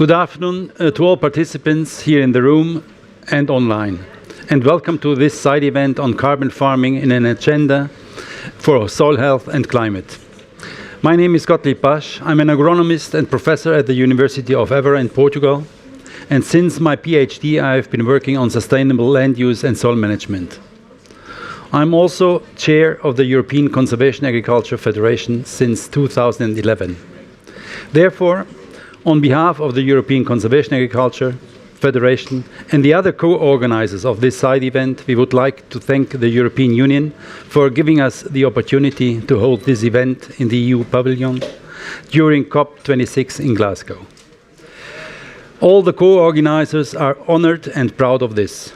Good afternoon to all participants here in the room and online, and welcome to this side event on carbon farming in an agenda for soil health and climate. My name is Gottlieb Pasch. I'm an agronomist and professor at the University of Évora in Portugal, and since my PhD I've been working on sustainable land use and soil management. I'm also chair of the European Conservation Agriculture Federation since 2011. Therefore, on behalf of the European Conservation Agriculture Federation and the other co-organizers of this side event, we would like to thank the European Union for giving us the opportunity to hold this event in the EU pavilion during COP26 in Glasgow. All the co-organizers are honored and proud of this.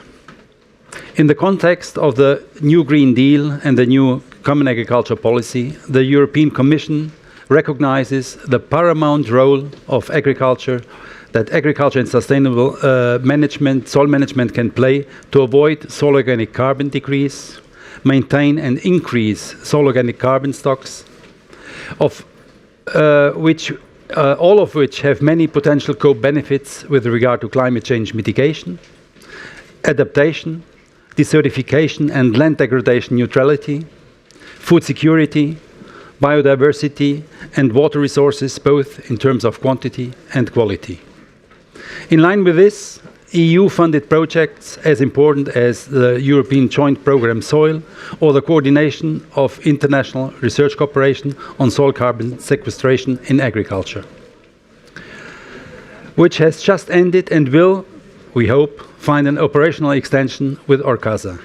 In the context of the new Green Deal and the new Common Agricultural Policy, the European Commission recognizes the paramount role of agriculture that agriculture and sustainable soil management can play to avoid soil organic carbon decrease, maintain and increase soil organic carbon stocks, all of which have many potential co-benefits with regard to climate change mitigation, adaptation, desertification and land degradation neutrality, food security, biodiversity and water resources, both in terms of quantity and quality. In line with this, EU-funded projects as important as the European Joint Programme Soil or the coordination of international research cooperation on soil carbon sequestration in agriculture, which has just ended and will, we hope, find an operational extension with Orcasa.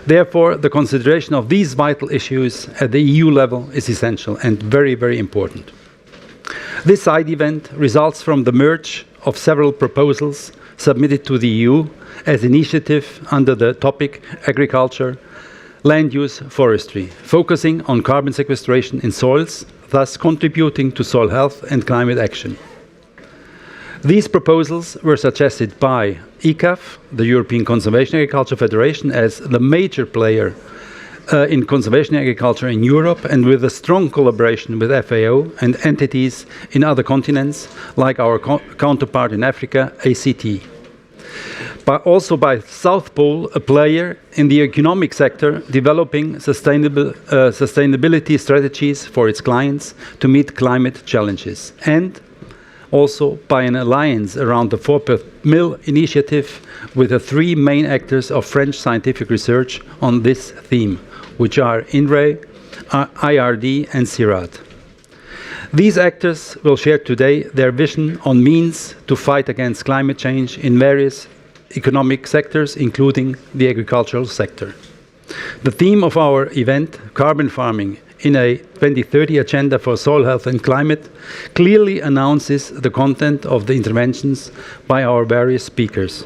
Therefore, the consideration of these vital issues at the EU level is essential and very, very important. This side event results from the merge of several proposals submitted to the EU as initiative under the topic agriculture, land use, forestry, focusing on carbon sequestration in soils, thus contributing to soil health and climate action. These proposals were suggested by ECAF, the European Conservation Agriculture Federation, as the major player in conservation agriculture in Europe, and with a strong collaboration with FAO and entities in other continents, like our counterpart in Africa, ACT. But also by South Pole, a player in the economic sector developing sustainability strategies for its clients to meet climate challenges, and also by an alliance around the 4/mil initiative with the three main actors of French scientific research on this theme, which are INRAE, IRD and CIRAD. These actors will share today their vision on means to fight against climate change in various economic sectors, including the agricultural sector. The theme of our event, Carbon Farming in a 2030 Agenda for Soil Health and Climate, clearly announces the content of the interventions by our various speakers.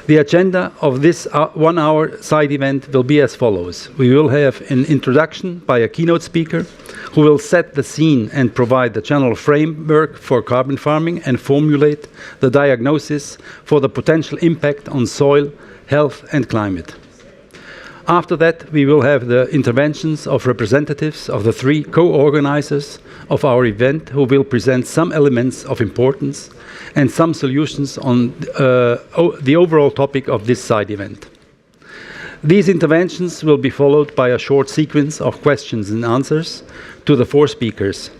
The agenda of this one-hour side event will be as follows. We will have an introduction by a keynote speaker who will set the scene and provide the general framework for carbon farming and formulate the diagnosis for the potential impact on soil, health and climate. After that, we will have the interventions of representatives of the three co-organizers of our event, who will present some elements of importance and some solutions on the overall topic of this side event. These interventions will be followed by a short sequence of questions and answers to the four speakers.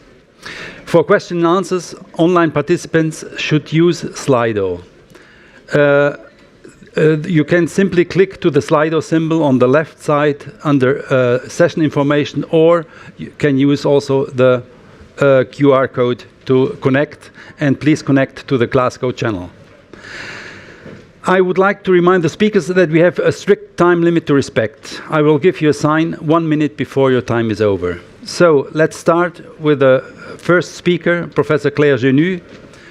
For question and answers, online participants should use Slido. You can simply click to the Slido symbol on the left side under session information, or you can use also the QR code to connect, and please connect to the Glasgow channel. I would like to remind the speakers that we have a strict time limit to respect. I will give you a sign 1 minute before your time is over. So let's start with the first speaker, Professor Claire Genu,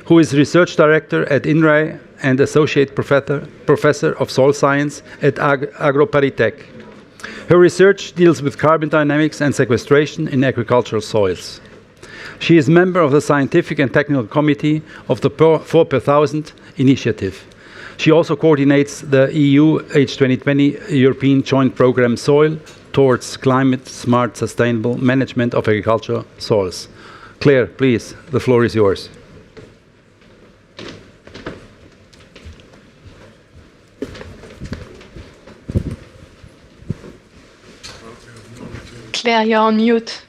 who is Research Director at INRAE and Associate Professor of Soil Science at AgroParisTech. Her research deals with carbon dynamics and sequestration in agricultural soils. She is member of the Scientific and Technical Committee of the 4/1000 initiative. She also coordinates the EU H2020 European Joint Programme Soil towards climate-smart sustainable management of agricultural soils. Claire, please, the floor is yours. Claire, you're on mute.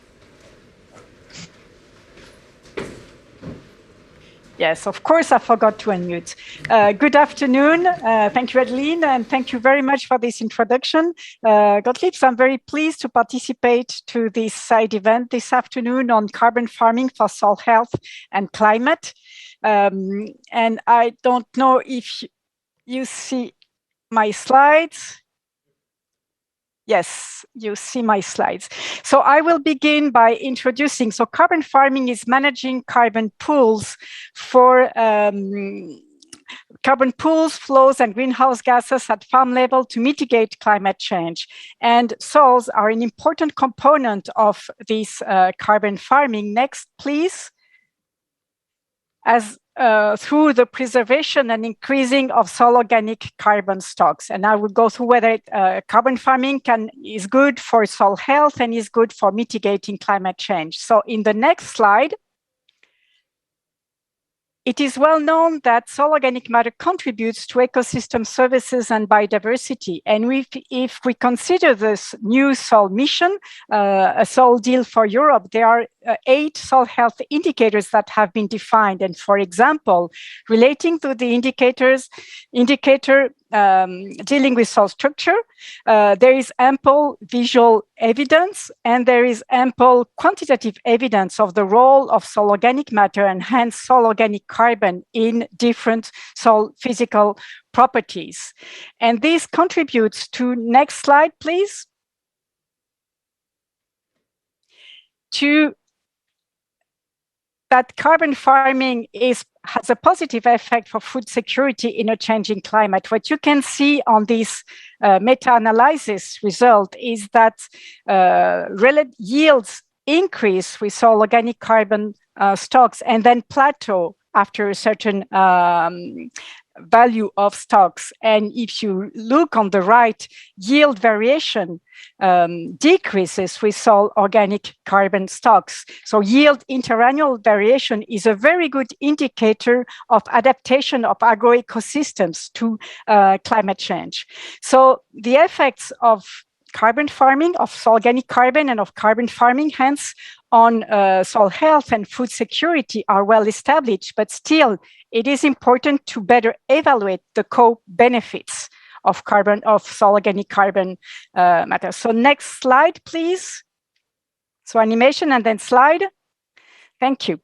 Yes, of course, I forgot to unmute. Good afternoon. Thank you, Adeline, and thank you very much for this introduction. Gottlieb, I'm very pleased to participate to this side event this afternoon on carbon farming for soil health and climate. And I don't know if you see my slides. Yes, you see my slides. So I will begin by introducing, so carbon farming is managing carbon pools for carbon pools, flows, and greenhouse gases at farm level to mitigate climate change. And soils are an important component of this carbon farming. Next, please. As through the preservation and increasing of soil organic carbon stocks. And I will go through whether carbon farming is good for soil health and is good for mitigating climate change. So in the next slide, it is well known that soil organic matter contributes to ecosystem services and biodiversity. And if we consider this new soil mission, a soil deal for Europe, there are 8 soil health indicators that have been defined. And for example, relating to the indicator dealing with soil structure, there is ample visual evidence and there is ample quantitative evidence of the role of soil organic matter and hence soil organic carbon in different soil physical properties. And this contributes to, next slide, please, to that carbon farming has a positive effect for food security in a changing climate. What you can see on this meta-analysis result is that yields increase with soil organic carbon stocks and then plateau after a certain value of stocks. And if you look on the right, yield variation decreases with soil organic carbon stocks. So yield interannual variation is a very good indicator of adaptation of agroecosystems to climate change. So the effects of carbon farming, of soil organic carbon and of carbon farming, hence on soil health and food security are well established, but still it is important to better evaluate the co-benefits of soil organic carbon matter. So next slide, please. So animation and then slide. Thank you.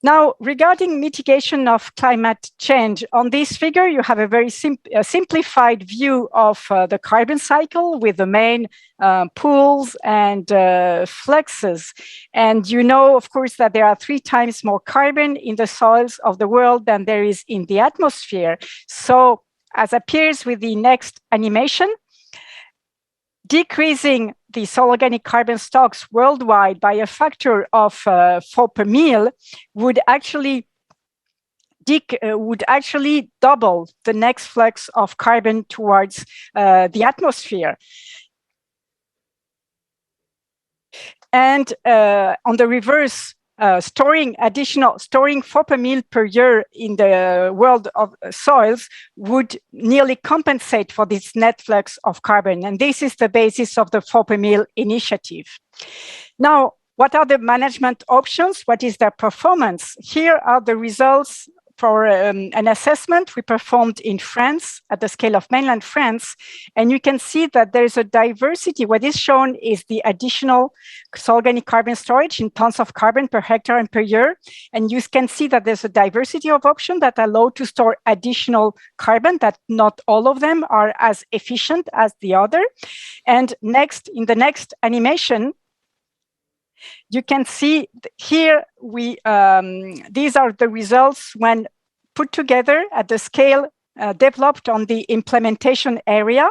Now, regarding mitigation of climate change, on this figure, you have a very simplified view of the carbon cycle with the main pools and fluxes. And you know, of course, that there are 3 times more carbon in the soils of the world than there is in the atmosphere. So, as appears with the next animation, decreasing the soil organic carbon stocks worldwide by a factor of 4 per meal would actually double the next flux of carbon towards the atmosphere. And on the reverse, storing 4 per meal per year in the world of soils would nearly compensate for this net flux of carbon. And this is the basis of the 4 per meal initiative. Now, what are the management options? What is their performance? Here are the results for an assessment we performed in France at the scale of mainland France. And you can see that there's a diversity. What is shown is the additional soil organic carbon storage in tons of carbon per hectare and per year. And you can see that there's a diversity of options that allow to store additional carbon, that not all of them are as efficient as the other. And next, in the next animation, you can see here these are the results when put together at the scale developed on the implementation area.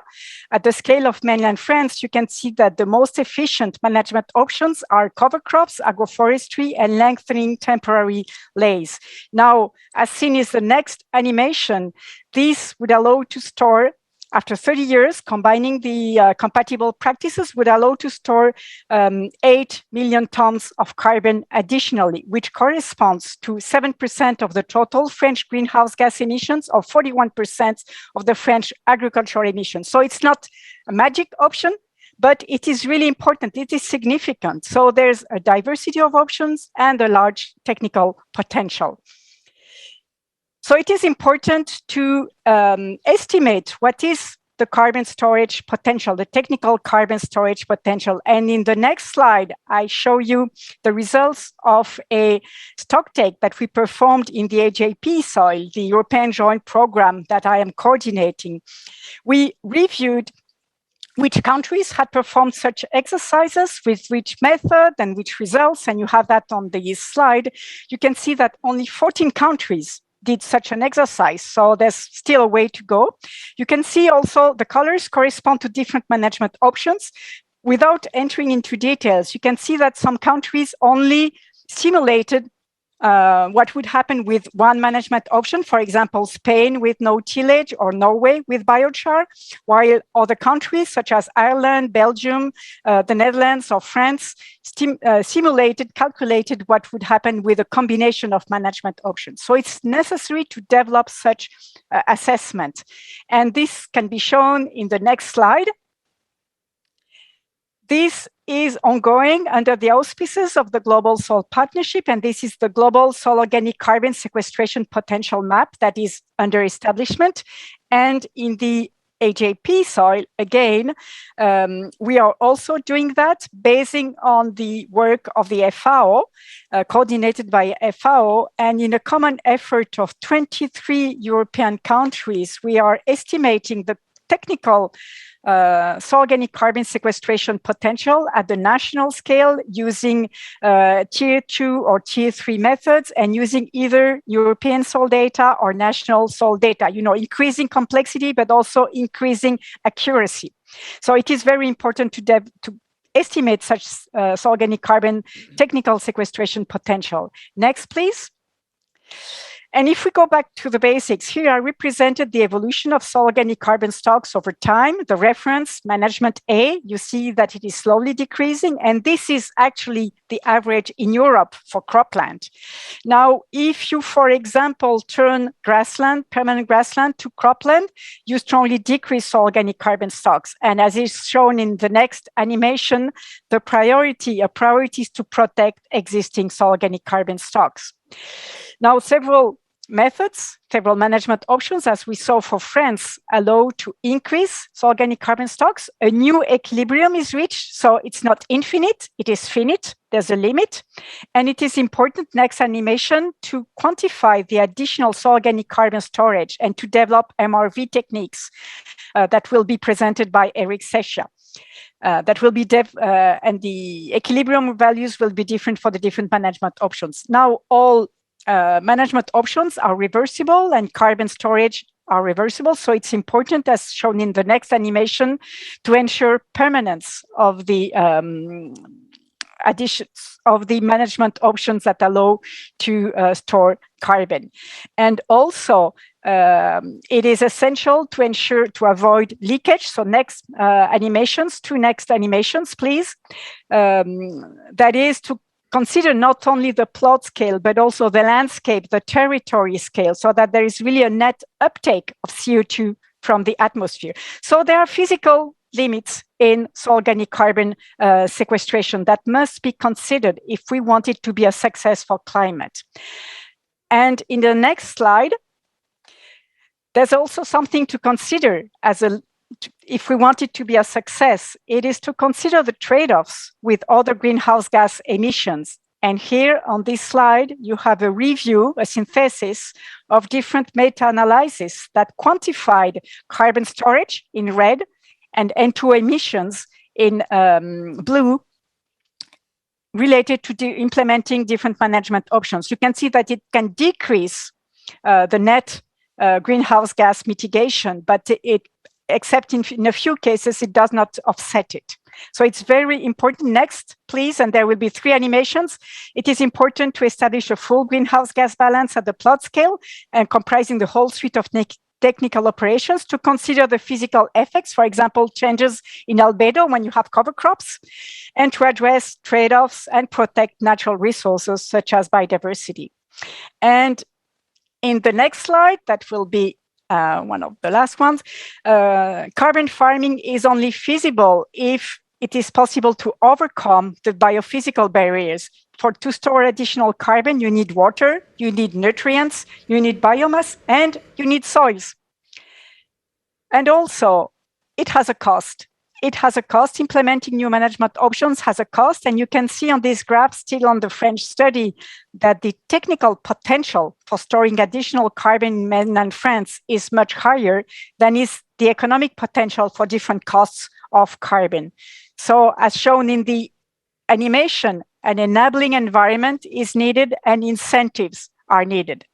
At the scale of mainland France, you can see that the most efficient management options are cover crops, agroforestry, and lengthening temporary lays. Now, as seen in the next animation, these would allow to store, after 30 years, combining the compatible practices would allow to store 8 million tons of carbon additionally, which corresponds to 7% of the total French greenhouse gas emissions or 41% of the French agricultural emissions. So it's not a magic option, but it is really important. It is significant. So there's a diversity of options and a large technical potential. So it is important to estimate what is the carbon storage potential, the technical carbon storage potential. And in the next slide, I show you the results of a stocktake that we performed in the AJP soil, the European Joint Program that I am coordinating. We reviewed which countries had performed such exercises, with which method and which results, and you have that on the slide. You can see that only 14 countries did such an exercise, so there's still a way to go. You can see also the colors correspond to different management options. Without entering into details, you can see that some countries only simulated what would happen with one management option, for example, Spain with no tillage or Norway with biochar, while other countries such as Ireland, Belgium, the Netherlands or France calculated what would happen with a combination of management options. So it's necessary to develop such assessment. And this can be shown in the next slide. This is ongoing under the auspices of the Global Soil Partnership, and this is the Global Soil Organic Carbon Sequestration Potential Map that is under establishment. And in the AJP soil, again, we are also doing that, basing on the work of the FAO, coordinated by FAO, and in a common effort of 23 European countries, we are estimating the technical soil organic carbon sequestration potential at the national scale using tier 2 or tier 3 methods and using either European soil data or national soil data, increasing complexity, but also increasing accuracy. So it is very important to estimate such soil organic carbon technical sequestration potential. Next, please. And if we go back to the basics, here I represented the evolution of soil organic carbon stocks over time. The reference management A, you see that it is slowly decreasing, and this is actually the average in Europe for cropland. Now, if you, for example, turn grassland, permanent grassland to cropland, you strongly decrease soil organic carbon stocks. And as is shown in the next animation, a priority is to protect existing soil organic carbon stocks. Now, several management options, as we saw for France, allow to increase soil organic carbon stocks. A new equilibrium is reached, so it's not infinite, it is finite, there's a limit. And it is important, next animation, to quantify the additional soil organic carbon storage and to develop MRV techniques that will be presented by Eric Sesha. That will be and the equilibrium values will be different for the different management options. Now, all management options are reversible and carbon storage are reversible. So it's important, as shown in the next animation, to ensure permanence of the additions of the management options that allow to store carbon. And also, it is essential to avoid leakage. So next two next animations, please. That is to consider not only the plot scale, but also the landscape, the territory scale, so that there is really a net uptake of CO2 from the atmosphere. So there are physical limits in soil organic carbon sequestration that must be considered if we want it to be a success for climate. And in the next slide, there's also something to consider if we want it to be a success. It is to consider the trade-offs with other greenhouse gas emissions. And here on this slide, you have a review, a synthesis of different meta-analyses that quantified carbon storage in red and N2 emissions in blue, related to implementing different management options. You can see that it can decrease the net greenhouse gas mitigation, but except in a few cases, it does not offset it. So it's very important. Next, please, and there will be 3 animations. It is important to establish a full greenhouse gas balance at the plot scale and comprising the whole suite of technical operations, to consider the physical effects, for example, changes in albedo when you have cover crops, and to address trade-offs and protect natural resources such as biodiversity. And in the next slide, that will be one of the last ones, carbon farming is only feasible if it is possible to overcome the biophysical barriers. To store additional carbon, you need water, you need nutrients, you need biomass, and you need soils. And also, it has a cost. It has a cost. Implementing new management options has a cost. And you can see on this graph, still on the French study, that the technical potential for storing additional carbon in mainland France is much higher than is the economic potential for different costs of carbon. So as shown in the animation, an enabling environment is needed and incentives are needed.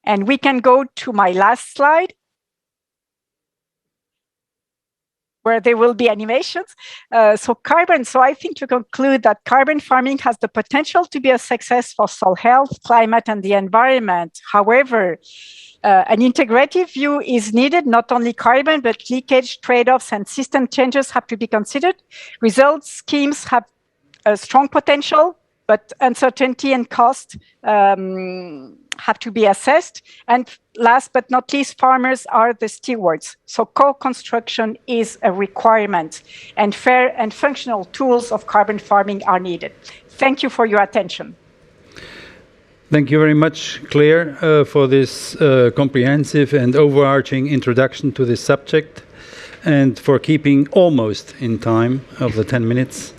And we can go to my last slide, where there will be animations. So I think to conclude that carbon farming has the potential to be a success for soil health, climate, and the environment. However, an integrative view is needed. Not only carbon, but leakage, trade-offs, and system changes have to be considered. Result schemes have a strong potential, but uncertainty and cost have to be assessed. And last but not least, farmers are the stewards. So co-construction is a requirement, and fair and functional tools of carbon farming are needed. Thank you for your attention. Thank you very much, Claire, for this comprehensive and overarching introduction to this subject, and for keeping almost in time of the 10 minutes.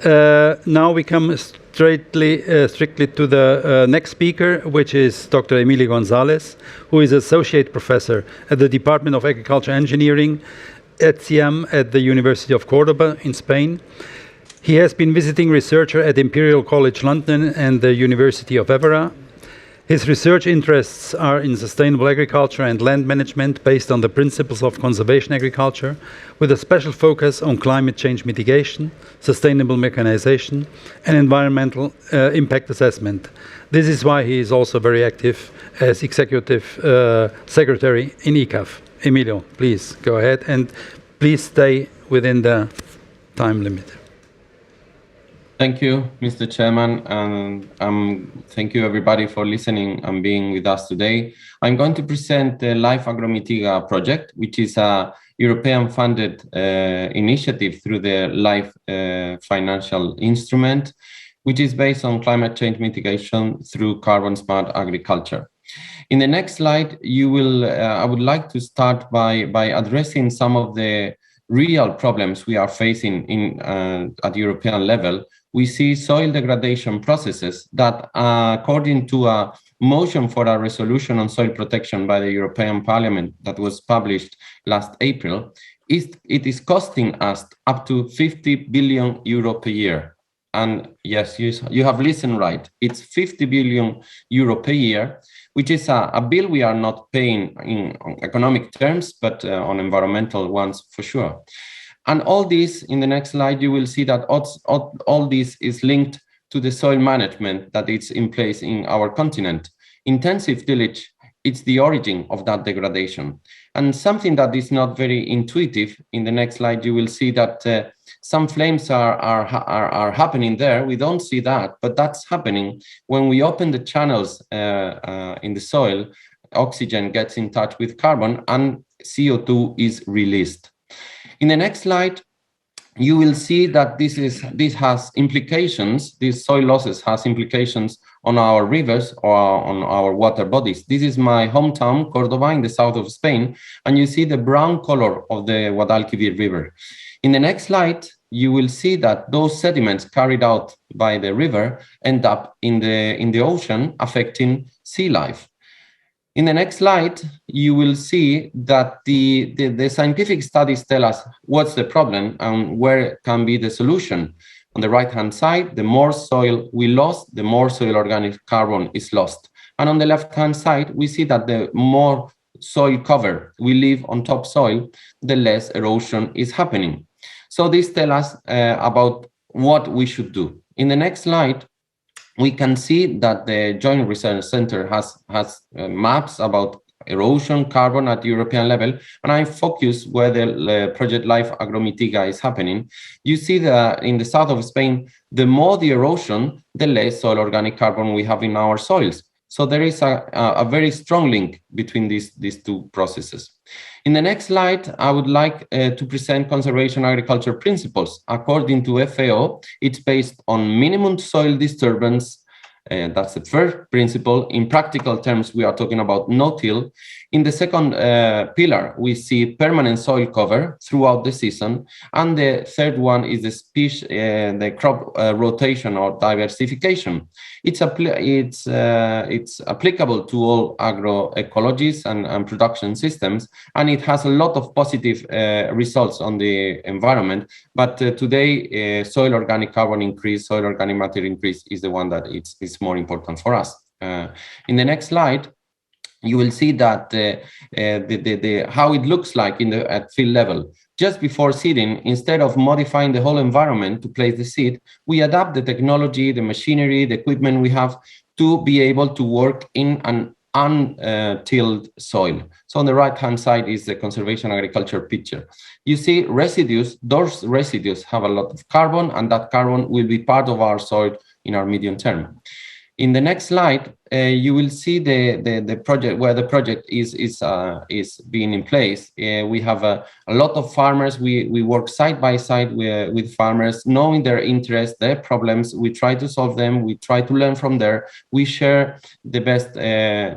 Now we come strictly to the next speaker, which is Dr. Emilio Gonzalez, who is Associate Professor at the Department of Agriculture Engineering at CIAM at the University of Cordoba in Spain. He has been visiting researcher at Imperial College London and the University of Évora. His research interests are in sustainable agriculture and land management based on the principles of conservation agriculture, with a special focus on climate change mitigation, sustainable mechanization, and environmental impact assessment. This is why he is also very active as Executive Secretary in ECAF. Emilio, please go ahead, and please stay within the time limit. Thank you, Mr. Chairman, and thank you everybody for listening and being with us today. I'm going to present the Life Agromitiga project, which is a European-funded initiative through the Life financial instrument, which is based on climate change mitigation through carbon-smart agriculture. In the next slide, you will. I would like to start by addressing some of the real problems we are facing at European level. We see soil degradation processes that, according to a motion for a resolution on soil protection by the European Parliament that was published last April, it is costing us up to 50 billion euro per year. And yes, you have listened right. It's 50 billion euro per year, which is a bill we are not paying in economic terms, but on environmental ones for sure. And all this, in the next slide, you will see that all this is linked to the soil management that is in place in our continent. Intensive tillage, it's the origin of that degradation. And something that is not very intuitive, in the next slide, you will see that some flames are happening there. We don't see that, but that's happening when we open the channels in the soil. Oxygen gets in touch with carbon and CO2 is released. In the next slide, you will see that this has implications. These soil losses has implications on our rivers or on our water bodies. This is my hometown, Córdoba, in the south of Spain, and you see the brown color of the Guadalquivir River. In the next slide, you will see that those sediments carried out by the river end up in the ocean, affecting sea life. In the next slide, you will see that the scientific studies tell us what's the problem and where can be the solution. On the right-hand side, the more soil we lost, the more soil organic carbon is lost. And on the left-hand side, we see that the more soil cover we leave on topsoil, the less erosion is happening. So this tells us about what we should do. In the next slide, we can see that the Joint Research Center has maps about erosion, carbon at European level, and I focus where the project Life Agromitiga is happening. You see that in the south of Spain, the more the erosion, the less soil organic carbon we have in our soils. So there is a very strong link between these two processes. In the next slide, I would like to present conservation agriculture principles. According to FAO, it's based on minimum soil disturbance. That's the first principle. In practical terms, we are talking about no-till. In the second pillar, we see permanent soil cover throughout the season. And the third one is the crop rotation or diversification. It's applicable to all agroecologies and production systems, and it has a lot of positive results on the environment. But today, soil organic carbon increase, soil organic matter increase is the one that is more important for us. In the next slide, you will see that how it looks like at field level. Just before seeding, instead of modifying the whole environment to place the seed, we adapt the technology, the machinery, the equipment we have to be able to work in an untilled soil. So on the right-hand side is the conservation agriculture picture. You see residues, those residues have a lot of carbon, and that carbon will be part of our soil in our medium term. In the next slide, you will see the project where the project is being in place. We have a lot of farmers. We work side by side with farmers, knowing their interests, their problems. We try to solve them. We try to learn from there. We share the best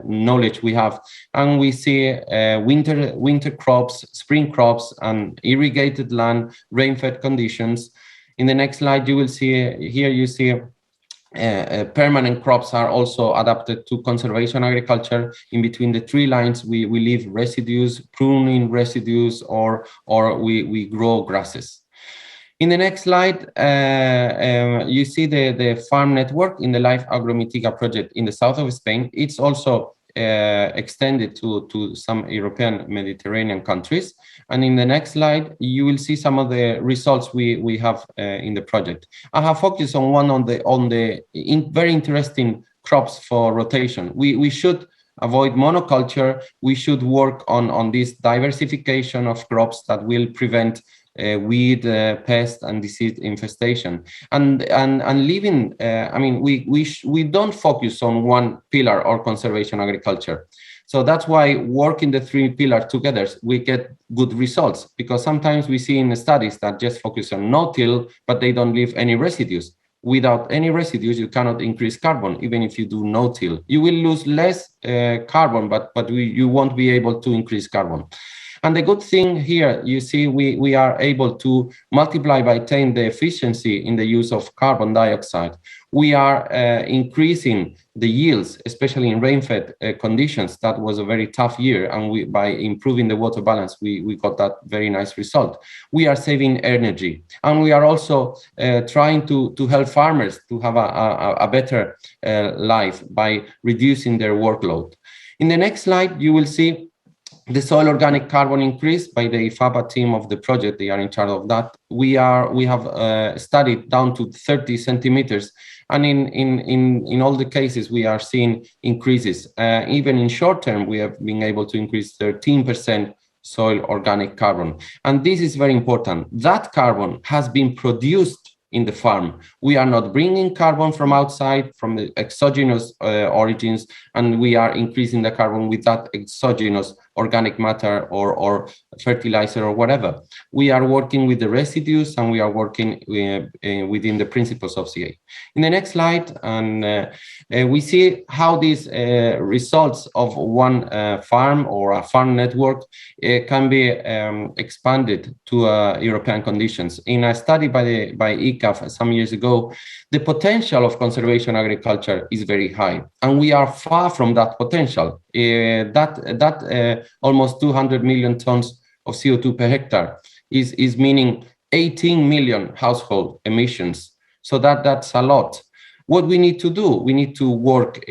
knowledge we have, and we see winter crops, spring crops, and irrigated land, rain-fed conditions. In the next slide, you will see here. You see. Permanent crops are also adapted to conservation agriculture. In between the tree lines, we leave residues, pruning residues, or we grow grasses. In the next slide, you see the farm network in the Life Agromitiga project in the south of Spain. It's also extended to some European Mediterranean countries. And in the next slide, you will see some of the results we have in the project. I have focused on one on the very interesting crops for rotation. We should avoid monoculture. We should work on this diversification of crops that will prevent weed, pest, and disease infestation, and living. I mean, we don't focus on one pillar or conservation agriculture. So that's why working the three pillars together, we get good results, because sometimes we see in the studies that just focus on no-till, but they don't leave any residues. Without any residues, you cannot increase carbon. Even if you do no-till, you will lose less carbon, but you won't be able to increase carbon. And the good thing here, you see, we are able to multiply by 10 the efficiency in the use of carbon dioxide. We are increasing the yields, especially in rain-fed conditions. That was a very tough year, and by improving the water balance, we got that very nice result. We are saving energy, and we are also trying to help farmers to have a better life by reducing their workload. In the next slide, you will see the soil organic carbon increase by the IFAPA team of the project. They are in charge of that. We have studied down to 30 centimeters, and in all the cases we are seeing increases. Even in short term, we have been able to increase 13% soil organic carbon, and this is very important. That carbon has been produced in the farm. We are not bringing carbon from outside, from the exogenous origins, and we are increasing the carbon with that exogenous organic matter or fertilizer or whatever. We are working with the residues, and we are working within the principles of CA. In the next slide, and we see how these results of one farm or a farm network can be expanded to European conditions. In a study by ICAF some years ago, the potential of conservation agriculture is very high, and we are far from that potential. Almost 200 million tons of CO2 per hectare is meaning 18 million household emissions. So that's a lot. What we need to do, we need to work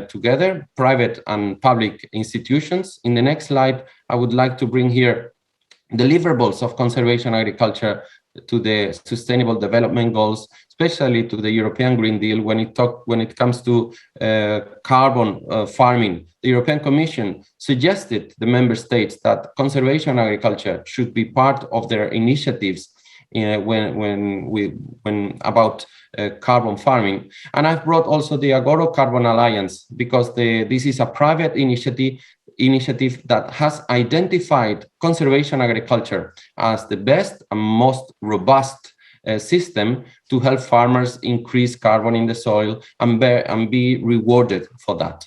together, private and public institutions. In the next slide, I would like to bring here deliverables of conservation agriculture to the Sustainable Development Goals, especially to the European Green Deal. When it comes to carbon farming, the European Commission suggested the member states that conservation agriculture should be part of their initiatives when about carbon farming. And I've brought also the Agoro Carbon Alliance, because this is a private initiative that has identified conservation agriculture as the best and most robust system to help farmers increase carbon in the soil and be rewarded for that.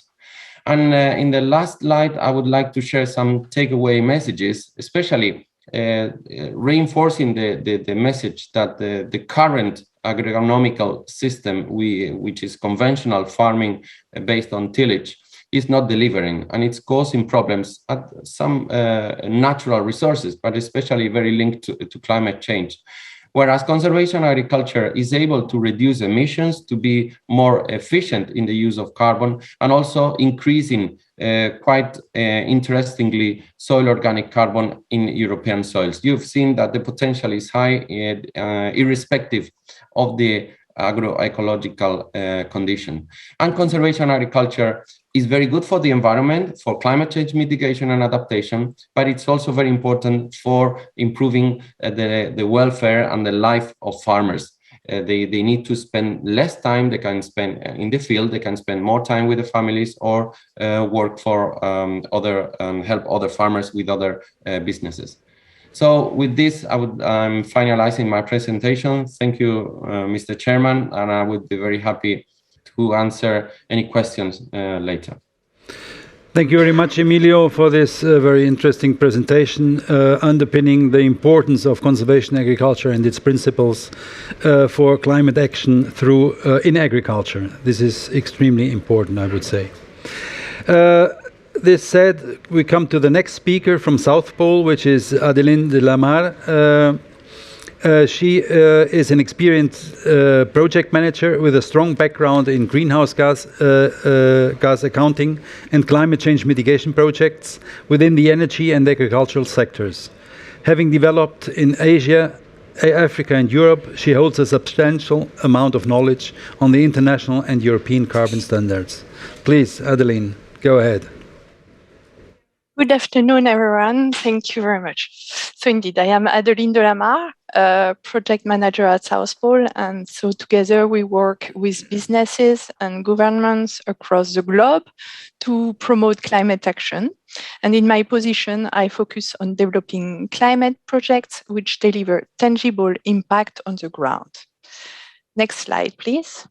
And in the last slide, I would like to share some takeaway messages, especially reinforcing the message that the current agronomical system, which is conventional farming based on tillage, is not delivering, and it's causing problems at some natural resources, but especially very linked to climate change. Whereas conservation agriculture is able to reduce emissions, to be more efficient in the use of carbon, and also increasing quite interestingly soil organic carbon in European soils. You've seen that the potential is high, irrespective of the agroecological condition. And conservation agriculture is very good for the environment, for climate change mitigation and adaptation, but it's also very important for improving the welfare and the life of farmers. They need to spend less time. They can spend in the field. They can spend more time with the families, or work for help other farmers with other businesses. So with this, I'm finalizing my presentation. Thank you, Mr. Chairman, and I would be very happy to answer any questions later. Thank you very much, Emilio, for this very interesting presentation, underpinning the importance of conservation agriculture and its principles for climate action through in agriculture. This is extremely important, I would say. This said, we come to the next speaker from South Pole, which is Adeline de la Mar. She is an experienced project manager with a strong background in greenhouse gas accounting and climate change mitigation projects within the energy and agricultural sectors. Having developed in Asia, Africa and Europe, she holds a substantial amount of knowledge on the international and European carbon standards. Please, Adeline, go ahead. Good afternoon, everyone. Thank you very much. So indeed, I am Adeline de la Mar, project manager at South Pole. And so together we work with businesses and governments across the globe to promote climate action. And in my position, I focus on developing climate projects which deliver tangible impact on the ground. Next slide, please.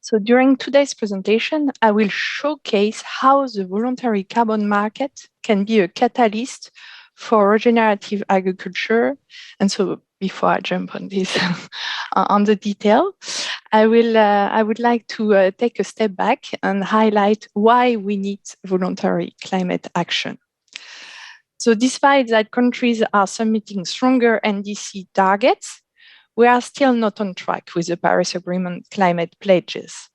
So during today's presentation, I will showcase how the voluntary carbon market can be a catalyst for regenerative agriculture. And so before I jump on this, on the detail, I would like to take a step back and highlight why we need voluntary climate action. So despite that countries are submitting stronger NDC targets, we are still not on track with the Paris Agreement climate pledges.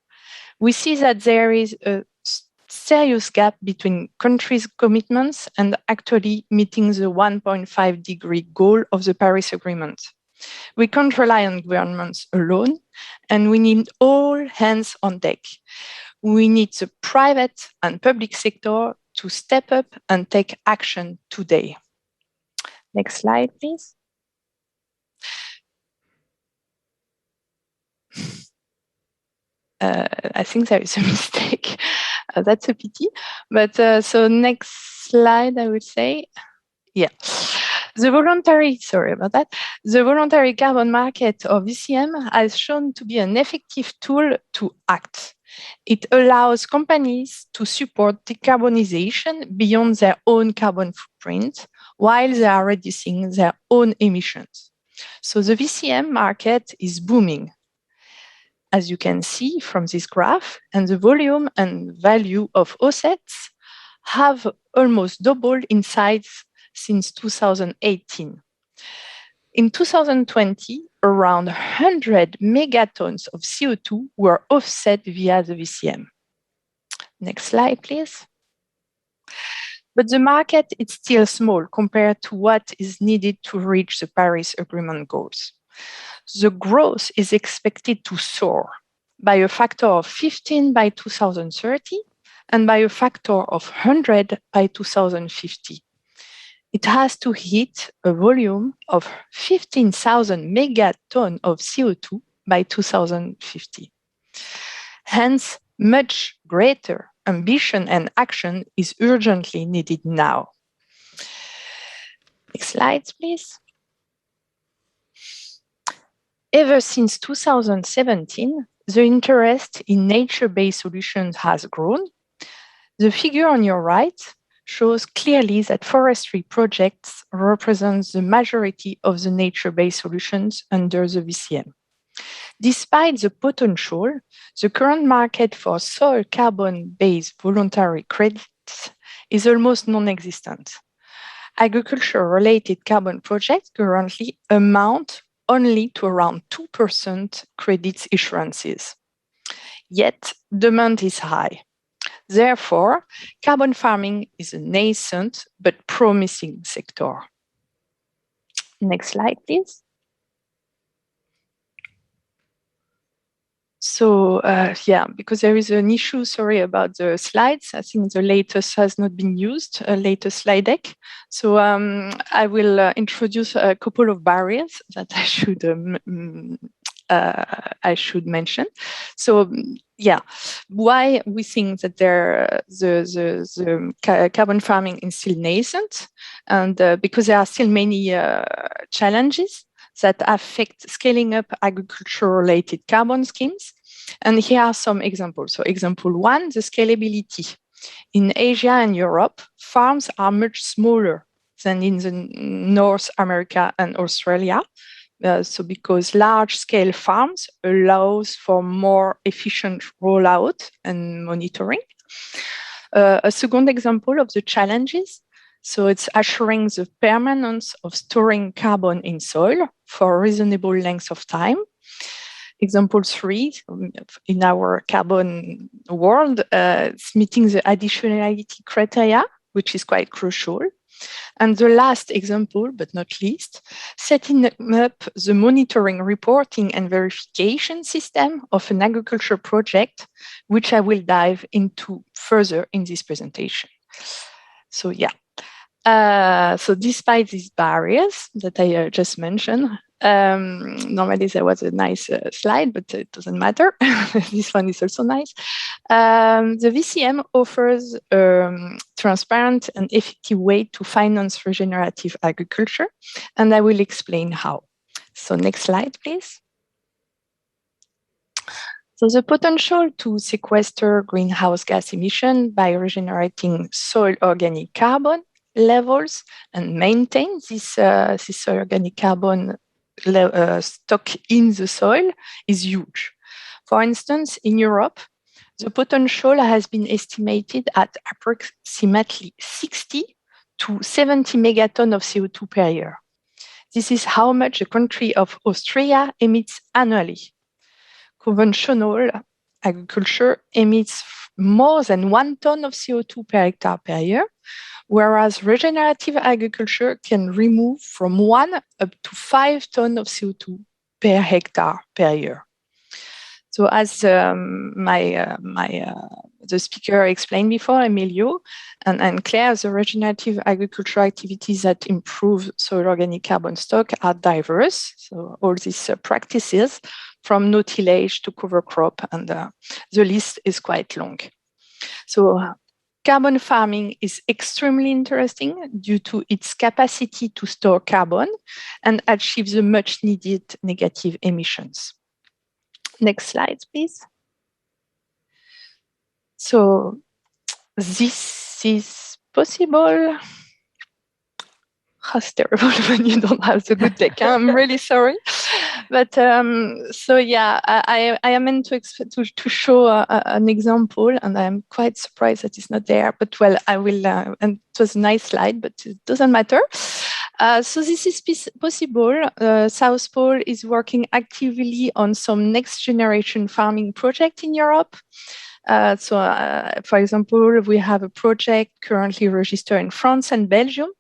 We see that there is a serious gap between countries' commitments and actually meeting the 1.5 degree goal of the Paris Agreement. We can't rely on governments alone, and we need all hands on deck. We need the private and public sector to step up and take action today. Next slide, please. I think there is a mistake. That's a pity. But so next slide, I would say. Yeah. The voluntary carbon market, or VCM, has shown to be an effective tool to act. It allows companies to support decarbonization beyond their own carbon footprint while they are reducing their own emissions. So the VCM market is booming, as you can see from this graph, and the volume and value of offsets have almost doubled in size since 2018. In 2020, around 100 megatons of CO2 were offset via the VCM. Next slide, please. But the market is still small compared to what is needed to reach the Paris Agreement goals. The growth is expected to soar by a factor of 15 by 2030 and by a factor of 100 by 2050. it has to hit a volume of 15,000 megaton of CO2 by 2050. Hence, much greater ambition and action is urgently needed now. Next slide, please. Ever since 2017, the interest in nature-based solutions has grown. The figure on your right shows clearly that forestry projects represent the majority of the nature-based solutions under the VCM. Despite the potential, the current market for soil carbon-based voluntary credits is almost non-existent. Agriculture-related carbon projects currently amount only to around 2% credits issuances. Yet, demand is high. Therefore, carbon farming is a nascent but promising sector. Next slide, please. So because there is an issue, sorry, about the slides. I think the latest has not been used, latest slide deck. So I will introduce a couple of barriers that I should mention. So why we think that the carbon farming is still nascent, and because there are still many challenges that affect scaling up agriculture-related carbon schemes. And here are some examples. So example one, the scalability. In Asia and Europe, farms are much smaller than in the North America and Australia. So because large-scale farms allows for more efficient rollout and monitoring. A second example of the challenges, so it's assuring the permanence of storing carbon in soil for a reasonable length of time. Example 3, in our carbon world, it's meeting the additionality criteria, which is quite crucial. And the last example, but not least, setting up the monitoring, reporting, and verification system of an agriculture project, which I will dive into further in this presentation. So so despite these barriers that I just mentioned, normally there was a nice slide, but it doesn't matter. This one is also nice. The VCM offers a transparent and effective way to finance regenerative agriculture, and I will explain how. So next slide, please. So the potential to sequester greenhouse gas emission by regenerating soil organic carbon levels and maintain this soil organic carbon stock in the soil is huge. For instance, in Europe, the potential has been estimated at approximately 60 to 70 megaton of CO2 per year. This is how much the country of Austria emits annually. Conventional agriculture emits more than 1 ton of CO2 per hectare per year, whereas regenerative agriculture can remove from 1 up to 5 tons of CO2 per hectare per year. So as the speaker explained before, Emilio and Claire, the regenerative agriculture activities that improve soil organic carbon stock are diverse. So all these practices, from no-tillage to cover crop, and the list is quite long. So carbon farming is extremely interesting due to its capacity to store carbon and achieve the much needed negative emissions. Next slide, please. So this is possible. That's terrible when you don't have the good deck. I'm really sorry. But I am meant to show an example, and I'm quite surprised that it's not there. But well, I will, and it was a nice slide, but it doesn't matter. So this is possible. South Pole is working actively on some next generation farming project in Europe. For example, we have a project currently registered in France and Belgium,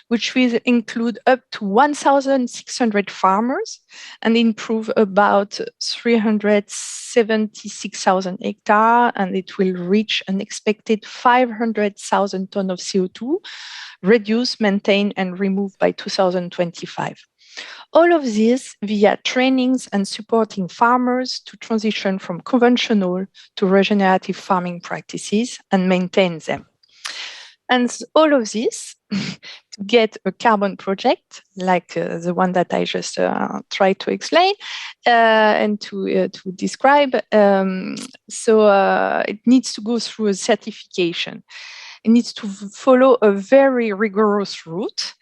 which will include up to 1,600 farmers and improve about 376,000 hectares, and it will reach an expected 500,000 tons of CO2, reduced, maintained, and removed by 2025. All of this via trainings and supporting farmers to transition from conventional to regenerative farming practices and maintain them. And all of this to get a carbon project like the one that I just tried to explain and to describe. It needs to go through a certification. It needs to follow a very rigorous route.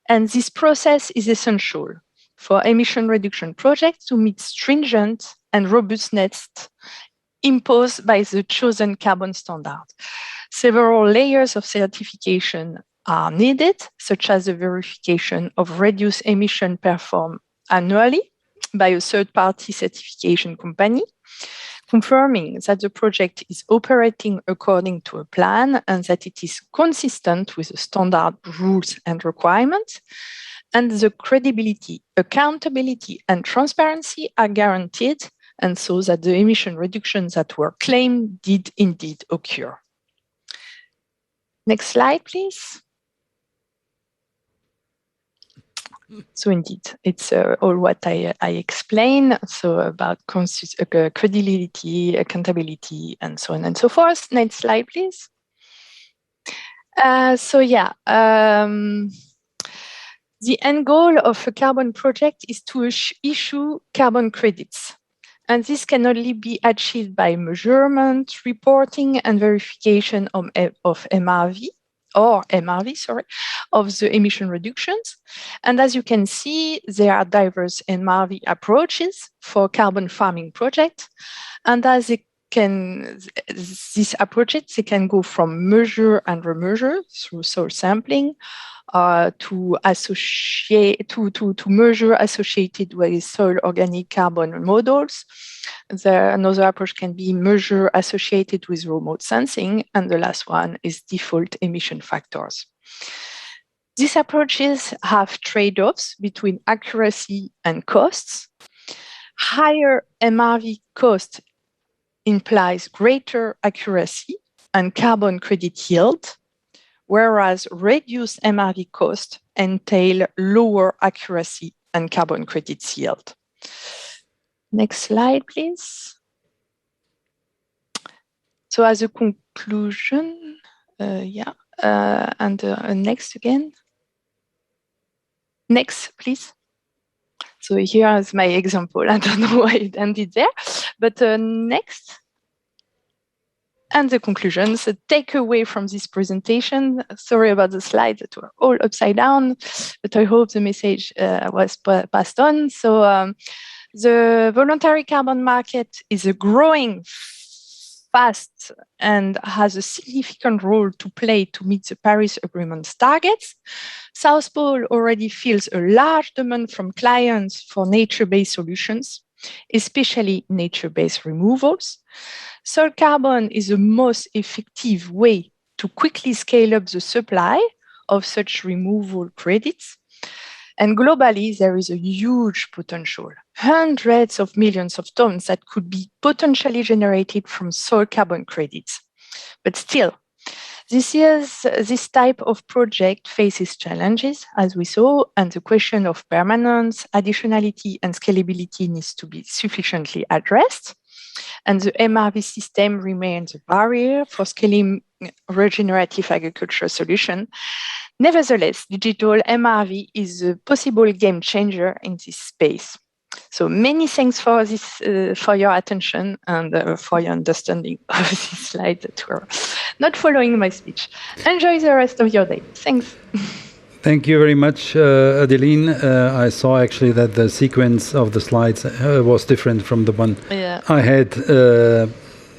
And this process is essential for emission reduction projects to meet stringent and robustness imposed by the chosen carbon standard. Several layers of certification are needed, such as the verification of reduced emission performed annually by a third-party certification company, confirming that the project is operating according to a plan and that it is consistent with the standard rules and requirements, and the credibility, accountability, and transparency are guaranteed, and so that the emission reductions that were claimed did indeed occur. Next slide, please. So indeed, it's all what I explained. So about credibility, accountability, and so on and so forth. Next slide, please. The end goal of a carbon project is to issue carbon credits. And this can only be achieved by measurement, reporting, and verification of MRV, of the emission reductions. And as you can see, there are diverse MRV approaches for carbon farming projects. And as these approaches, they can go from measure and remeasure through soil sampling, to measure associated with soil organic carbon models. Another approach can be measure associated with remote sensing, and the last one is default emission factors. These approaches have trade-offs between accuracy and costs. Higher MRV cost implies greater accuracy and carbon credit yield, whereas reduced MRV cost entail lower accuracy and carbon credits yield. Next slide, please. So as a conclusion, next again. Next, please. So here is my example. I don't know why it ended there, but next. And the conclusions, the takeaway from this presentation. Sorry about the slides that were all upside down, but I hope the message was passed on. So the voluntary carbon market is a growing fast and has a significant role to play to meet the Paris Agreement's targets. South Pole already feels a large demand from clients for nature-based solutions, especially nature-based removals. Soil carbon is the most effective way to quickly scale up the supply of such removal credits. And globally, there is a huge potential, hundreds of millions of tons that could be potentially generated from soil carbon credits. But still, this type of project faces challenges, as we saw, and the question of permanence, additionality, and scalability needs to be sufficiently addressed. And the MRV system remains a barrier for scaling regenerative agriculture solution. Nevertheless, digital MRV is a possible game changer in this space. So many thanks for this, for your attention and for your understanding of this slide that were not following my speech. Enjoy the rest of your day. Thanks. Thank you very much, Adeline. I saw actually that the sequence of the slides was different from the one I had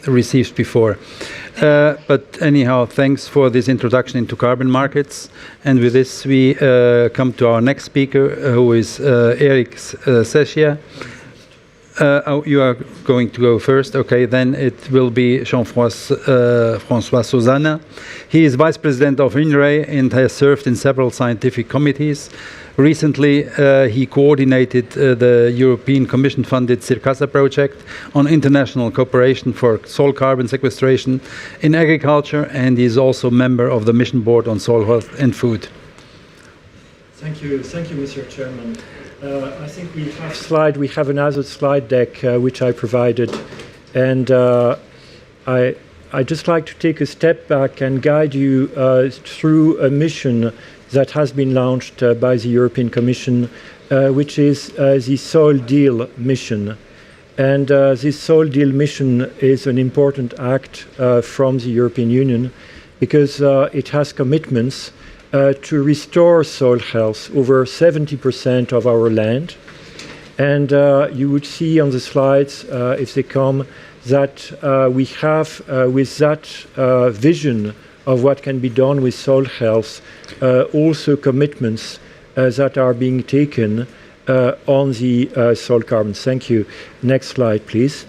received before. But anyhow, thanks for this introduction into carbon markets. And with this, we come to our next speaker, who is Eric Sechia. You are going to go first. Okay, then it will be Francois Suzanna. He is Vice President of INRAE and has served in several scientific committees. Recently, he coordinated the European Commission-funded CIRCASA project on international cooperation for soil carbon sequestration in agriculture, and he is also member of the Mission Board on Soil Health and Food. Thank you, Mr. Chairman. I think we have another slide deck which I provided, and I'd just like to take a step back and guide you through a mission that has been launched by the European Commission, which is the Soil Deal mission. And this Soil Deal mission is an important act from the European Union because it has commitments to restore soil health over 70% of our land. And you would see on the slides, if they come, that we have, with that vision of what can be done with soil health, also commitments that are being taken on the soil carbon. Thank you. Next slide, please.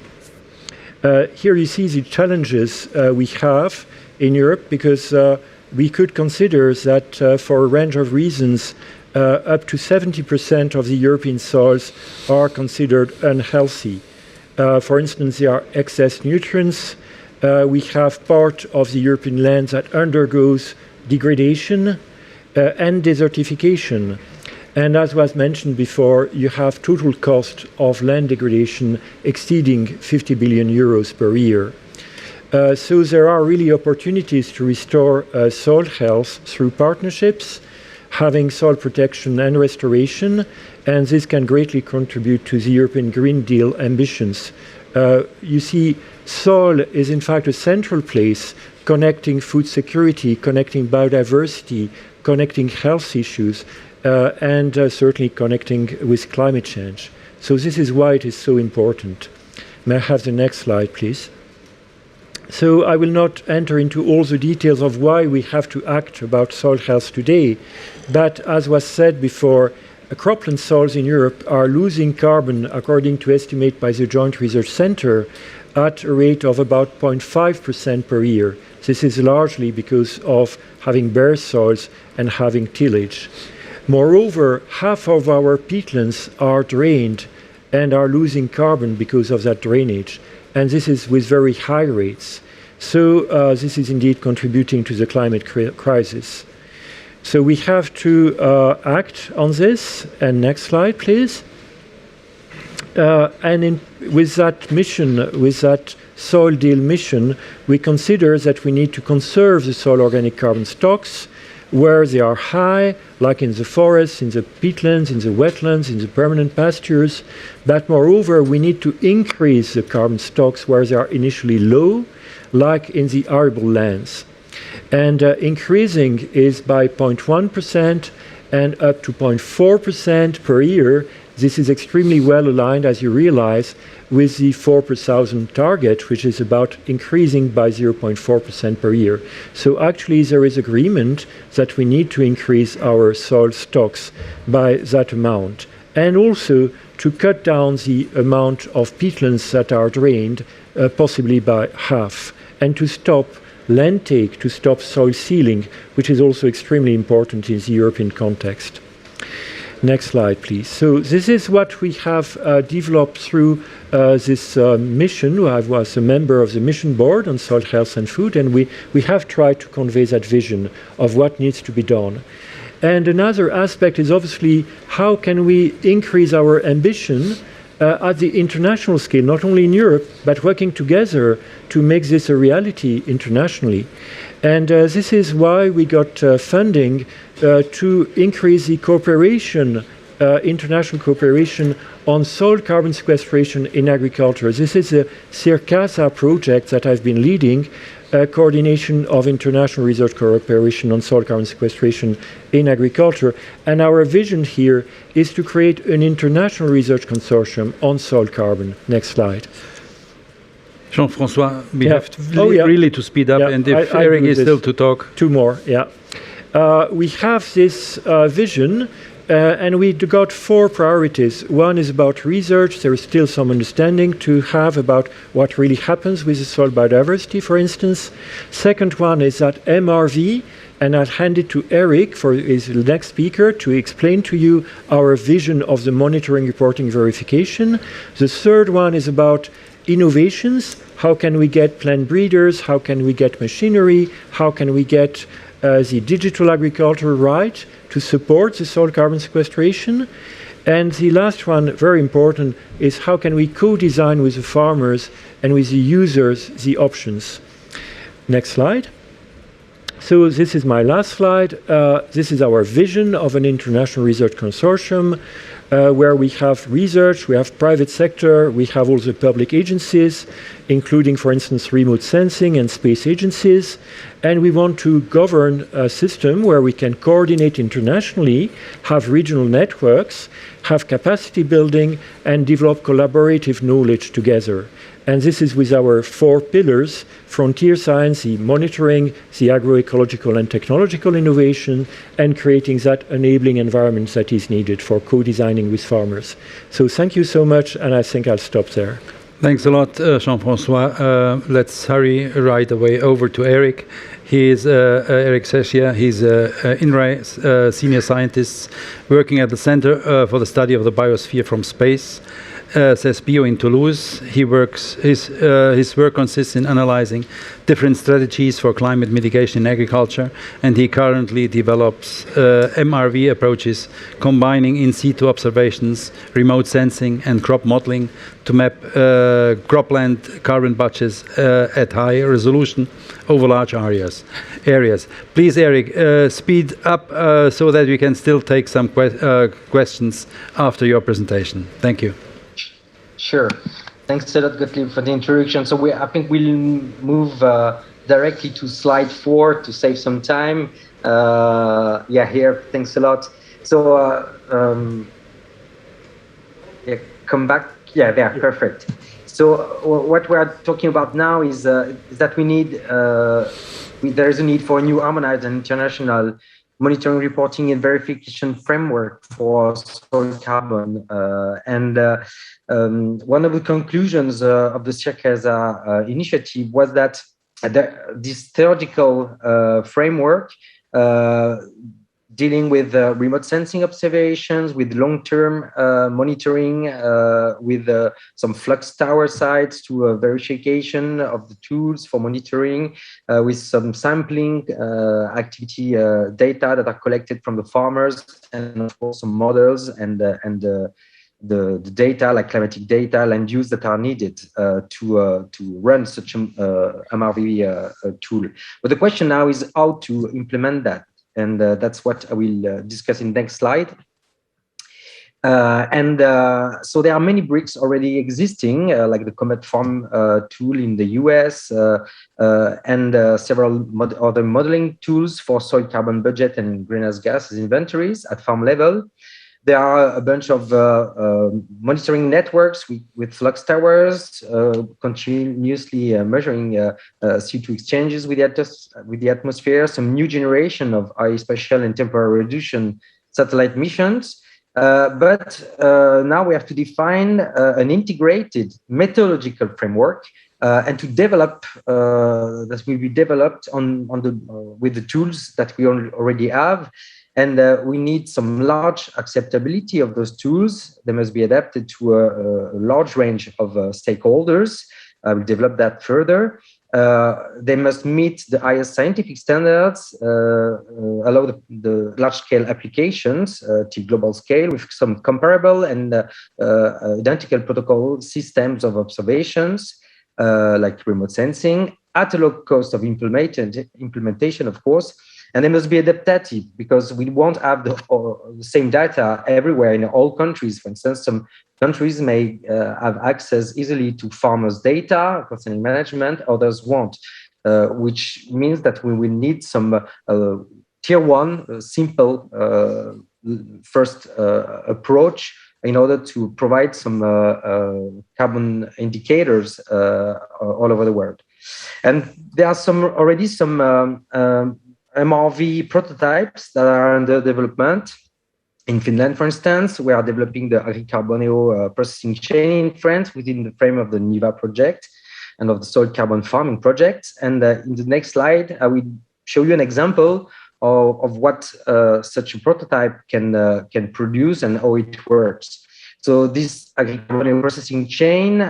Here you see the challenges we have in Europe, because we could consider that for a range of reasons, up to 70% of the European soils are considered unhealthy. For instance, there are excess nutrients. We have part of the European land that undergoes degradation and desertification. And as was mentioned before, you have total cost of land degradation exceeding 50 billion euros per year. So there are really opportunities to restore soil health through partnerships, having soil protection and restoration, and this can greatly contribute to the European Green Deal ambitions. You see, soil is in fact a central place connecting food security, connecting biodiversity, connecting health issues, and certainly connecting with climate change. So this is why it is so important. May I have the next slide, please? So I will not enter into all the details of why we have to act about soil health today, but as was said before, cropland soils in Europe are losing carbon, according to estimate by the Joint Research Centre, at a rate of about 0.5% per year. This is largely because of having bare soils and having tillage. Moreover, half of our peatlands are drained and are losing carbon because of that drainage, and this is with very high rates. So this is indeed contributing to the climate crisis. So we have to act on this. And next slide, please. With that mission, with that Soil Deal mission, we consider that we need to conserve the soil organic carbon stocks where they are high, like in the forests, in the peatlands, in the wetlands, in the permanent pastures. But moreover, we need to increase the carbon stocks where they are initially low, like in the arable lands. And increasing is by 0.1% and up to 0.4% per year. This is extremely well aligned, as you realize, with the 4 per thousand target, which is about increasing by 0.4% per year. So actually there is agreement that we need to increase our soil stocks by that amount, and also to cut down the amount of peatlands that are drained, possibly by half, and to stop land take, to stop soil sealing, which is also extremely important in the European context. Next slide, please. So this is what we have developed through this mission. I was a member of the Mission Board on Soil Health and Food, and we have tried to convey that vision of what needs to be done. And another aspect is obviously how can we increase our ambition at the international scale, not only in Europe, but working together to make this a reality internationally. And this is why we got funding to increase the cooperation, international cooperation on soil carbon sequestration in agriculture. This is a CIRCASA project that I've been leading, coordination of international research cooperation on soil carbon sequestration in agriculture. And our vision here is to create an international research consortium on soil carbon. Next slide. Jean-François, we have to really to speed up, and if Eric is still to talk. Two more, We have this vision And we got 4 priorities. One is about research. There is still some understanding to have about what really happens with the soil biodiversity, for instance. Second one is that MRV, and I'll hand it to Eric, for his next speaker, to explain to you our vision of the monitoring, reporting, verification. The third one is about innovations. How can we get plant breeders? How can we get machinery? How can we get the digital agriculture right to support the soil carbon sequestration? And the last one, very important, is how can we co-design with the farmers and with the users the options? Next slide. So this is my last slide. This is our vision of an international research consortium where we have research, we have private sector, we have also public agencies, including, for instance, remote sensing and space agencies. And we want to govern a system where we can coordinate internationally, have regional networks, have capacity building, and develop collaborative knowledge together. And this is with our 4 pillars: frontier science, the monitoring, the agroecological and technological innovation, and creating that enabling environment that is needed for co-designing with farmers. So thank you so much, and I think I'll stop there. Thanks a lot, Jean-François. Let's hurry right away over to Eric. He is Eric Sechia. He's INRAE senior scientist working at the Center for the Study of the Biosphere from Space. CESBio in Toulouse. His work consists in analyzing different strategies for climate mitigation in agriculture, and he currently develops MRV approaches combining in situ observations, remote sensing, and crop modeling to map cropland carbon budgets at high resolution over large areas. Please, Eric, speed up so that we can still take some questions after your presentation. Thank you. Sure. Thanks a lot, Gottlieb, for the introduction. So I think we'll move directly to slide 4 to save some time. Here, thanks a lot. So come back. Yeah, there, perfect. So what we are talking about now is that we need, there is a need for a new harmonized and international monitoring, reporting, and verification framework for soil carbon. One of the conclusions of the CIRCASA initiative was that this theoretical framework dealing with remote sensing observations, with long-term monitoring, with some flux tower sites to verification of the tools for monitoring, with some sampling activity data that are collected from the farmers, and of course some models and the data like climatic data, land use that are needed to run such a MRV tool. But the question now is how to implement that. And that's what I will discuss in the next slide. So there are many bricks already existing, like the Comet Farm tool in the US, and several other modeling tools for soil carbon budget and greenhouse gases inventories at farm level. There are a bunch of monitoring networks with flux towers, continuously measuring CO2 exchanges with the atmosphere, some new generation of high spatial and temporal resolution satellite missions. But now we have to define an integrated methodological framework and to develop, that will be developed with the tools that we already have. And we need some large acceptability of those tools. They must be adapted to a large range of stakeholders. I will develop that further. They must meet the highest scientific standards, allow the large-scale applications to global scale with some comparable and identical protocol systems of observations, like remote sensing, at a low cost of implementation, of course. And they must be adaptive because we won't have the same data everywhere in all countries. For instance, some countries may have access easily to farmers' data concerning management, others won't, which means that we will need some tier 1, simple first approach in order to provide some carbon indicators all over the world. And there are already some MRV prototypes that are under development. In Finland, for instance, we are developing the Agricarboneo processing chain in France within the frame of the NIVA project and of the soil carbon farming project. And in the next slide, I will show you an example of what such a prototype can produce and how it works. So this Agricarboneo processing chain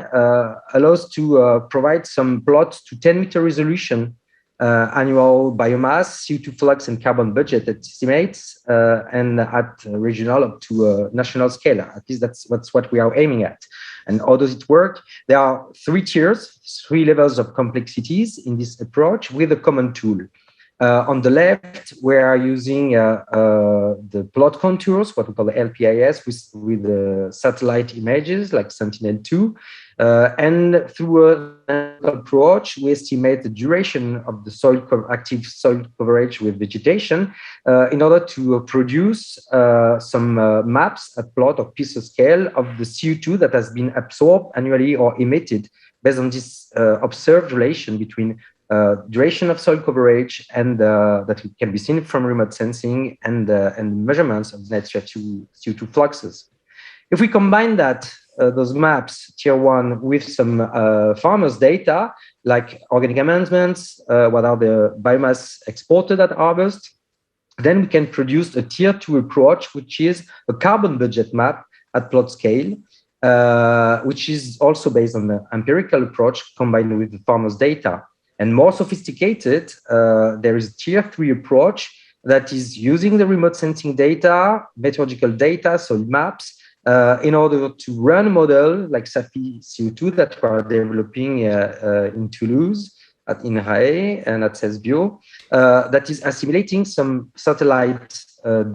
allows to provide some plots to 10-meter resolution annual biomass, CO2 flux, and carbon budget estimates, and at regional up to national scale. At least that's what we are aiming at. And how does it work? There are 3 tiers, 3 levels of complexities in this approach with a common tool. On the left, we are using the plot contours, what we call the LPIS, with the satellite images like Sentinel-2. And through an approach, we estimate the duration of the active soil coverage with vegetation in order to produce some maps at plot or piece scale of the CO2 that has been absorbed annually or emitted based on this observed relation between duration of soil coverage and that can be seen from remote sensing and measurements of net CO2 fluxes. If we combine that, those maps, tier 1, with some farmers' data, like organic amendments, what are the biomass exported at harvest, then we can produce a tier 2 approach, which is a carbon budget map at plot scale, which is also based on the empirical approach combined with the farmers' data. And more sophisticated, there is a tier 3 approach that is using the remote sensing data, meteorological data, soil maps, in order to run a model like SAFI CO2 that we are developing in Toulouse, at INRAE, and at CESBio, that is assimilating some satellite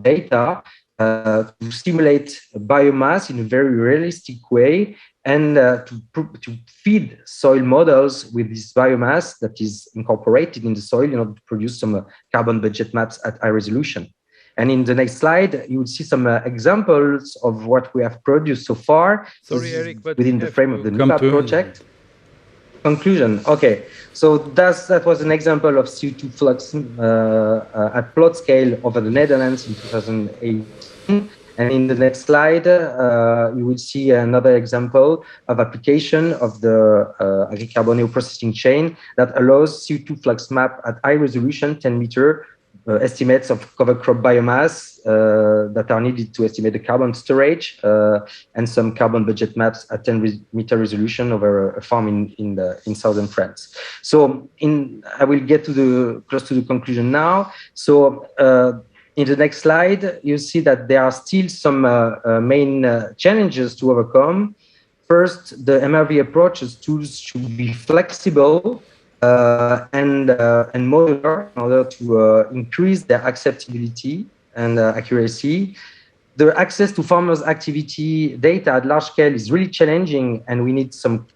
data to simulate biomass in a very realistic way and to feed soil models with this biomass that is incorporated in the soil in order to produce some carbon budget maps at high resolution. And in the next slide, you will see some examples of what we have produced so far. Sorry, Eric, but within the frame of the NIVA project. Conclusion. Okay, so that was an example of CO2 flux at plot scale over the Netherlands in 2018. And in the next slide, you will see another example of application of the Agricarboneo processing chain that allows CO2 flux map at high resolution, 10-meter estimates of cover crop biomass that are needed to estimate the carbon storage and some carbon budget maps at 10-meter resolution over a farm in southern France. So I will get close to the conclusion now. So in the next slide, you see that there are still some main challenges to overcome. First, the MRV approaches tools should be flexible and modular in order to increase their acceptability and accuracy. The access to farmers' activity data at large scale is really challenging, and we need some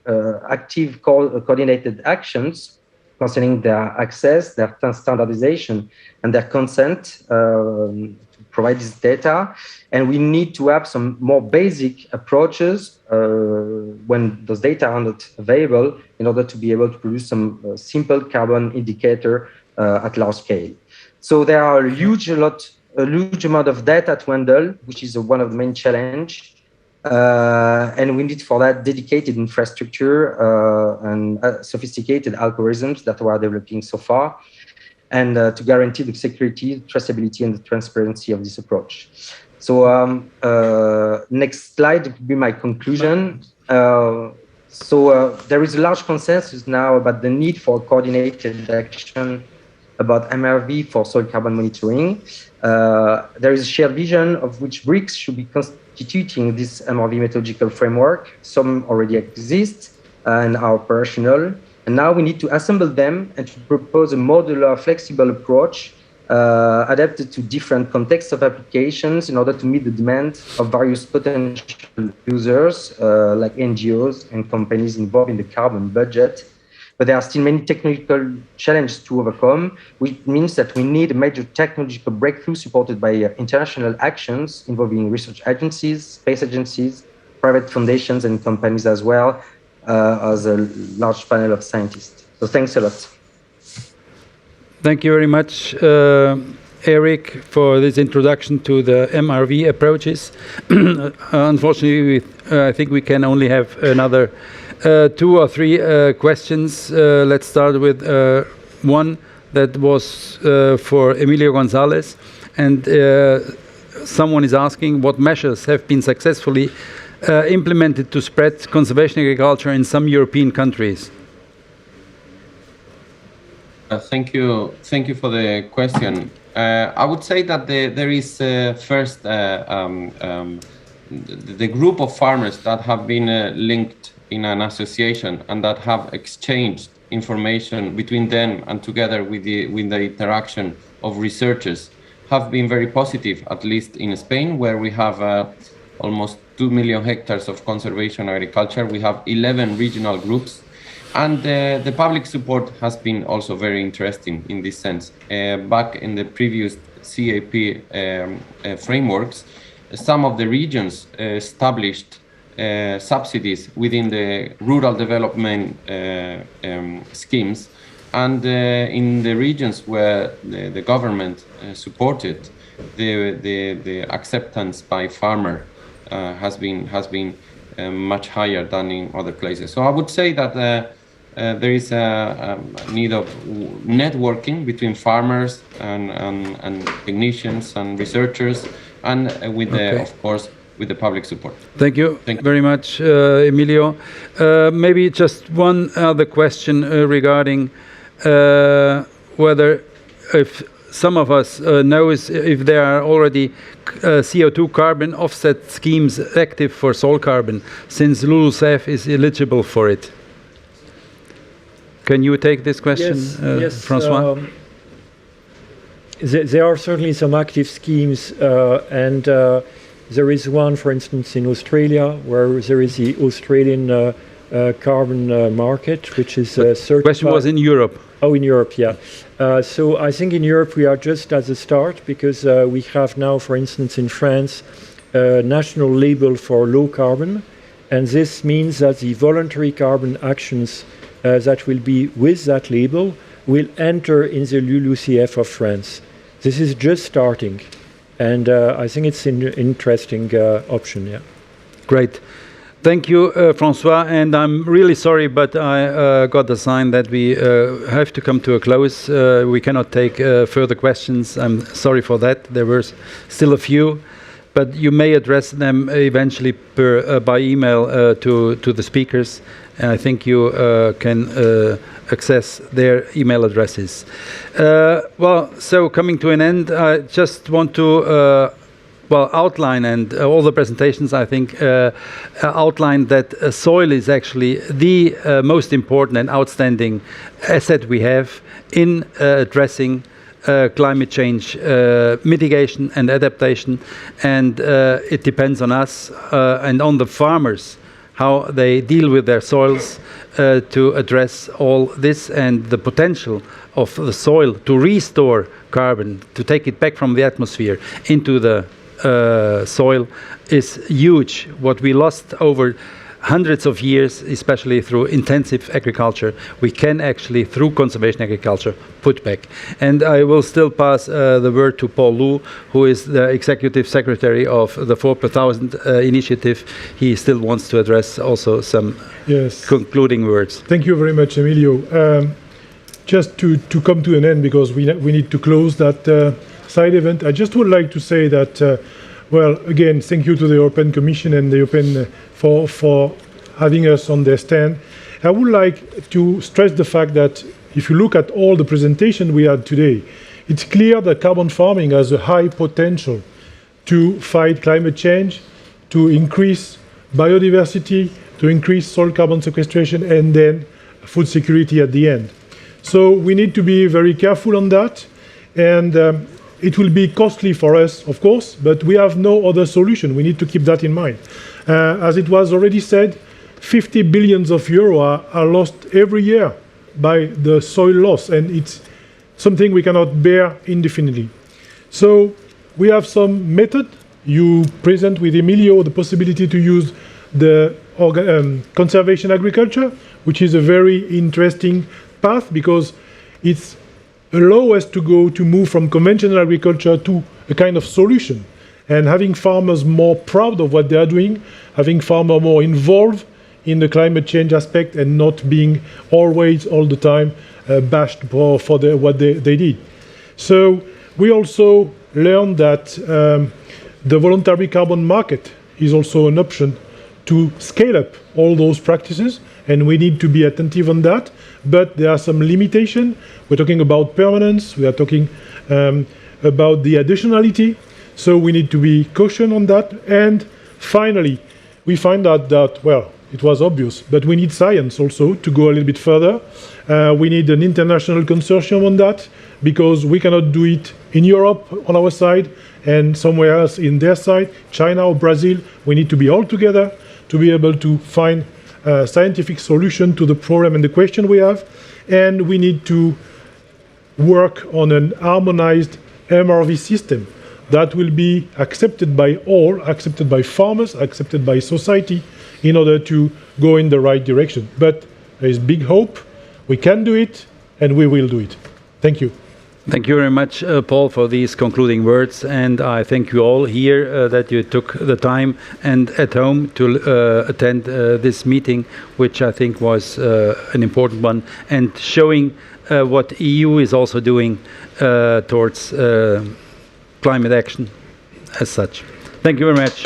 active coordinated actions concerning their access, their standardization, and their consent to provide this data. And we need to have some more basic approaches when those data are not available in order to be able to produce some simple carbon indicator at large scale. So there are a huge amount of data to handle, which is one of the main challenges. And we need for that dedicated infrastructure and sophisticated algorithms that we are developing so far, and to guarantee the security, traceability, and the transparency of this approach. So next slide would be my conclusion. So there is a large consensus now about the need for coordinated action about MRV for soil carbon monitoring. There is a shared vision of which bricks should be constituting this MRV methodological framework. Some already exist and are operational. And now we need to assemble them and to propose a modular, flexible approach adapted to different contexts of applications in order to meet the demand of various potential users like NGOs and companies involved in the carbon budget. But there are still many technical challenges to overcome, which means that we need a major technological breakthrough supported by international actions involving research agencies, space agencies, private foundations, and companies as well as a large panel of scientists. So thanks a lot. Thank you very much, Eric, for this introduction to the MRV approaches. Unfortunately, I think we can only have another 2 or 3 questions. Let's start with one that was for Emilio Gonzalez. And someone is asking what measures have been successfully implemented to spread conservation agriculture in some European countries. Thank you for the question. I would say that there is first the group of farmers that have been linked in an association and that have exchanged information between them and together with the interaction of researchers have been very positive, at least in Spain, where we have almost 2 million hectares of conservation agriculture. We have 11 regional groups. And the public support has been also very interesting in this sense. Back in the previous CAP frameworks, some of the regions established subsidies within the rural development schemes. And in the regions where the government supported, the acceptance by farmer has been much higher than in other places. So I would say that there is a need of networking between farmers and technicians and researchers, and with of course, with the public support. Thank you very much, Emilio. Maybe just one other question regarding whether, if some of us knows if there are already CO2 carbon offset schemes active for soil carbon, since LULUCF is eligible for it. Can you take this question, yes, Francois? There are certainly some active schemes, and there is one, for instance, in Australia, where there is the Australian carbon market, which is certified. The question was in Europe. Oh, in Europe, yeah. So I think in Europe we are just at the start, because we have now, for instance, in France, a national label for low carbon, and this means that the voluntary carbon actions that will be with that label will enter in the LULUCF of France. This is just starting, and I think it's an interesting option, yeah. Great. Thank you, Francois, and I'm really sorry, but I got the sign that we have to come to a close. We cannot take further questions. I'm sorry for that. There were still a few, but you may address them eventually by email to the speakers. And I think you can access their email addresses. Well, so coming to an end, I just want to outline, and all the presentations, I think, outline that soil is actually the most important and outstanding asset we have in addressing climate change mitigation and adaptation, and it depends on us and on the farmers how they deal with their soils to address all this, and the potential of the soil to restore carbon, to take it back from the atmosphere into the soil is huge. What we lost over hundreds of years, especially through intensive agriculture, we can actually, through conservation agriculture, put back. And I will still pass the word to Paul Lou, who is the Executive Secretary of the 4 per 1000 initiative. He still wants to address also some concluding words. Thank you very much, Emilio. Just to come to an end, because we need to close that side event, I just would like to say that, well, again, thank you to the European Commission and the European for having us on their stand. I would like to stress the fact that if you look at all the presentation we had today, it's clear that carbon farming has a high potential to fight climate change, to increase biodiversity, to increase soil carbon sequestration, and then food security at the end. So we need to be very careful on that, and it will be costly for us, of course, but we have no other solution. We need to keep that in mind. As it was already said, 50 billion euros are lost every year by the soil loss, and it's something we cannot bear indefinitely. So we have some method. You present with Emilio the possibility to use the conservation agriculture, which is a very interesting path, because it's allow us to move from conventional agriculture to a kind of solution, and having farmers more proud of what they are doing, having farmers more involved in the climate change aspect, and not being always all the time bashed for what they did. So we also learned that the voluntary carbon market is also an option to scale up all those practices, and we need to be attentive on that. But there are some limitations. We're talking about permanence, we are talking about the additionality, so we need to be cautious on that. And finally, we find out that, well, it was obvious, but we need science also to go a little bit further. We need an international consortium on that, because we cannot do it in Europe on our side and somewhere else in their side, China or Brazil. We need to be all together to be able to find a scientific solution to the problem and the question we have. And we need to work on an harmonized MRV system that will be accepted by all, accepted by farmers, accepted by society, in order to go in the right direction. But there is big hope. We can do it, and we will do it. Thank you. Thank you very much, Paul, for these concluding words. And I thank you all here that you took the time and at home to attend this meeting, which I think was an important one, and showing what EU is also doing towards climate action as such. Thank you very much.